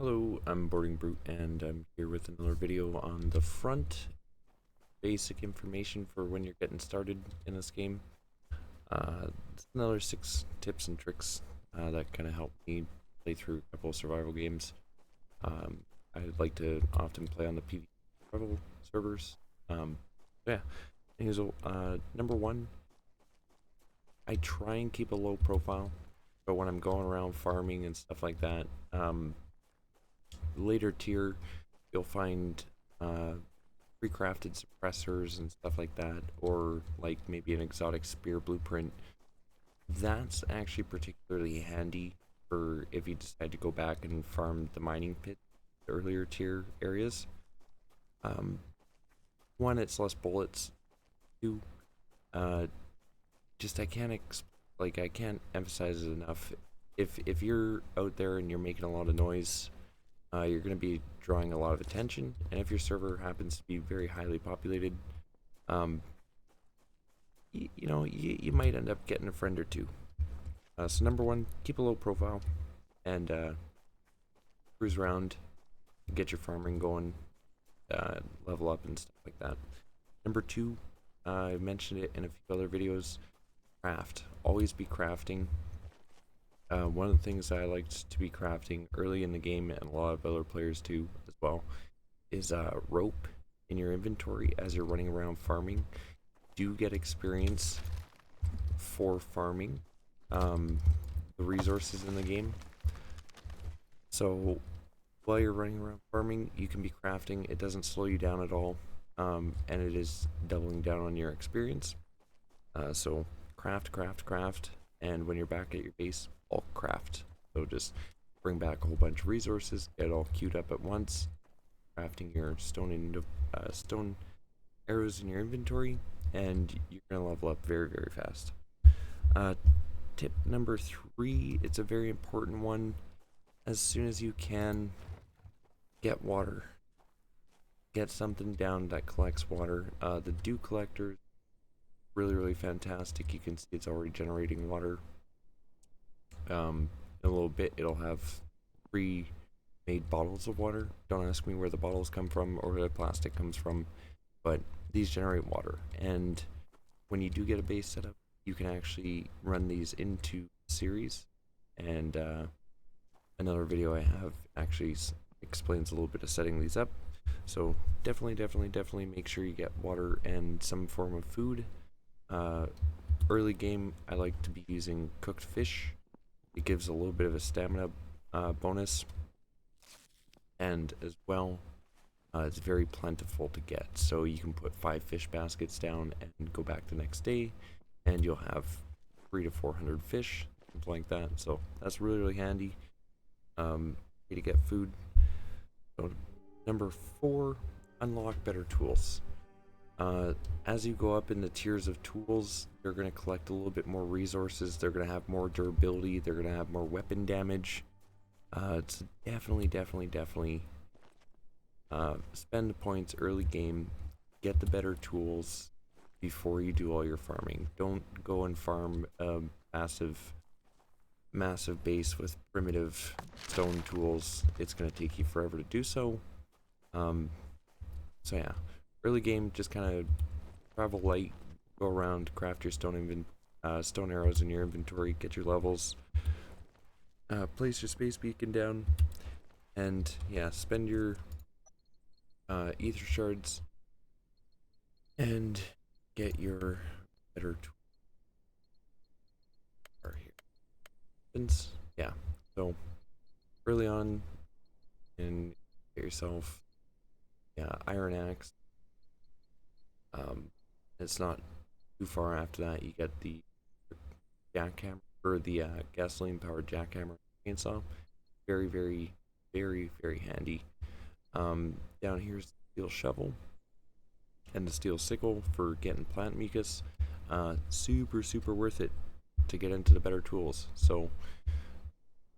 Hello, I'm Boarding Brute, and I'm here with another video on the front basic information for when you're getting started in this game. It's another 6 tips and tricks that kind of help me play through a couple of survival games. I like to often play on the PvP survival servers. Yeah, here's number one. I try and keep a low profile, but when I'm going around farming and stuff like that, later tier, you'll find pre-crafted suppressors and stuff like that, or like maybe an exotic spear blueprint. That's actually particularly handy for if you decide to go back and farm the mining pit, the earlier tier areas. One, it's less bullets. Two, uh, just I can't emphasize it enough. If you're out there and you're making a lot of noise, you're going to be drawing a lot of attention, and if your server happens to be very highly populated, um, you might end up getting a friend or two. So number one, keep a low profile and cruise around, get your farming going, level up and stuff like that. Number two, I mentioned it in a few other videos, craft. Always be crafting. One of the things I liked to be crafting early in the game, and a lot of other players too as well, is rope in your inventory as you're running around farming. Do get experience for farming the resources in the game. So while you're running around farming, you can be crafting. It doesn't slow you down at all, and it is doubling down on your experience. So craft, and when you're back at your base, all craft. So just bring back a whole bunch of resources, get it all queued up at once, crafting your stone arrows in your inventory, and you're gonna level up very, very fast. Tip number 3, it's a very important one. As soon as you can, get water. Get something down that collects water. The dew collector, really fantastic. You can see it's already generating water. In a little bit it'll have pre-made bottles of water. Don't ask me where the bottles come from or where the plastic comes from, but these generate water, and when you do get a base set up, you can actually run these into series, and another video I have actually explains a little bit of setting these up. So definitely make sure you get water and some form of food. Early game, I like to be using cooked fish. It gives a little bit of a stamina bonus, and as well, it's very plentiful to get. So you can put 5 fish baskets down and go back the next day, and you'll have 300 to 400 fish, something like that. So that's really handy. Way to get food. So number 4, unlock better tools. As you go up in the tiers of tools, they're going to collect a little bit more resources. They're going to have more durability. They're going to have more weapon damage. It's definitely spend points early game. Get the better tools before you do all your farming. Don't go and farm a massive base with primitive stone tools. It's going to take you forever to do so. So yeah, early game, just kind of travel light, go around, craft your stone arrows in your inventory, get your levels, place your space beacon down, and yeah, spend your ether shards and get your better tools. Yeah, so early on, and get yourself iron axe. It's not too far after that you get the jackhammer, or the gasoline powered jackhammer chainsaw. Very handy. Down here's the steel shovel and the steel sickle for getting plant mucus. Super worth it to get into the better tools. So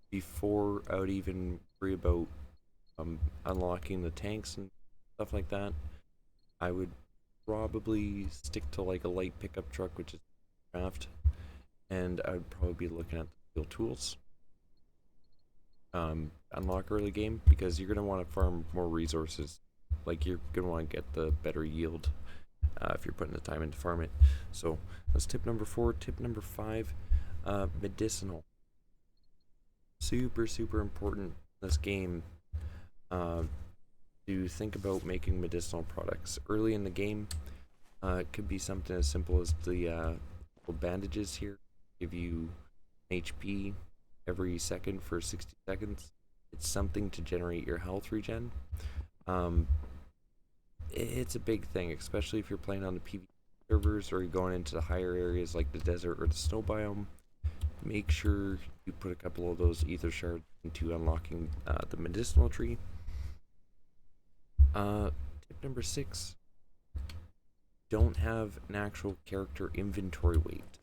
before I would even worry about unlocking the tanks and stuff like that, I would probably stick to like a light pickup truck, which is craft, and I would probably be looking at the steel tools. unlock early game, because you're going to want to farm more resources. Like, you're going to want to get the better yield if you're putting the time in to farm it. So that's tip number 4. Tip number 5, medicinal. Super, super important in this game to think about making medicinal products. Early in the game, it could be something as simple as the little bandages here. Give you HP every second for 60 seconds. It's something to generate your health regen. It's a big thing, especially if you're playing on the PvP servers or you're going into the higher areas like the desert or the snow biome. Make sure you put a couple of those ether shards into unlocking the medicinal tree. Tip number 6, don't have an actual character inventory weight.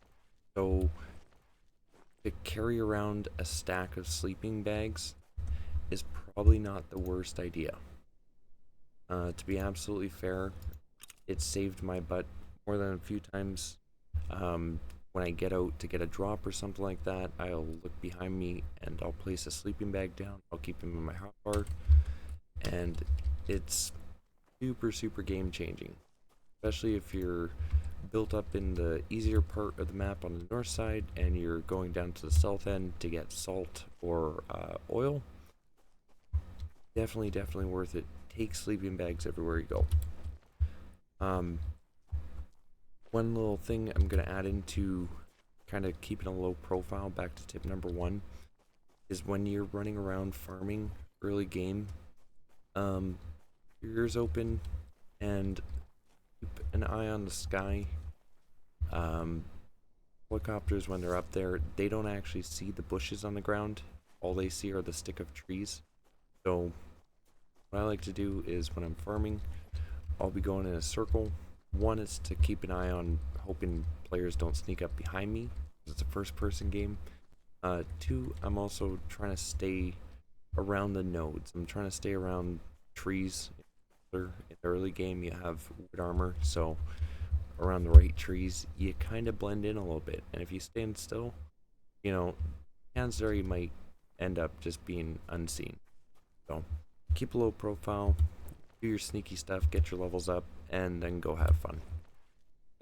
So to carry around a stack of sleeping bags is probably not the worst idea. To be absolutely fair, it saved my butt more than a few times. When I get out to get a drop or something like that, I'll look behind me and I'll place a sleeping bag down. I'll keep him in my hotbar, and it's super, super game changing, especially if you're built up in the easier part of the map on the north side and you're going down to the south end to get salt or oil. Definitely worth it. Take sleeping bags everywhere you go. One little thing I'm going to add into kind of keeping a low profile, back to tip number 1, is when you're running around farming early game, your ears open and keep an eye on the sky. Helicopters, when they're up there, they don't actually see the bushes on the ground. All they see are the stick of trees. So what I like to do is when I'm farming, I'll be going in a circle. One is to keep an eye on hoping players don't sneak up behind me, because it's a first-person game. 2, I'm also trying to stay around the nodes. I'm trying to stay around trees. In the early game, you have wood armor, so around the right trees, you kind of blend in a little bit. And if you stand still, chances are you might end up just being unseen. So keep a low profile, do your sneaky stuff, get your levels up, and then go have fun.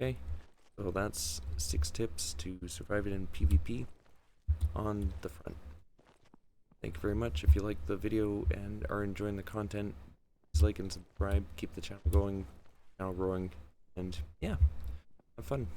Okay, so that's 6 tips to surviving in PvP on the front. Thank you very much. If you like the video and are enjoying the content, please like and subscribe. Keep the channel going, channel growing, and yeah, have fun.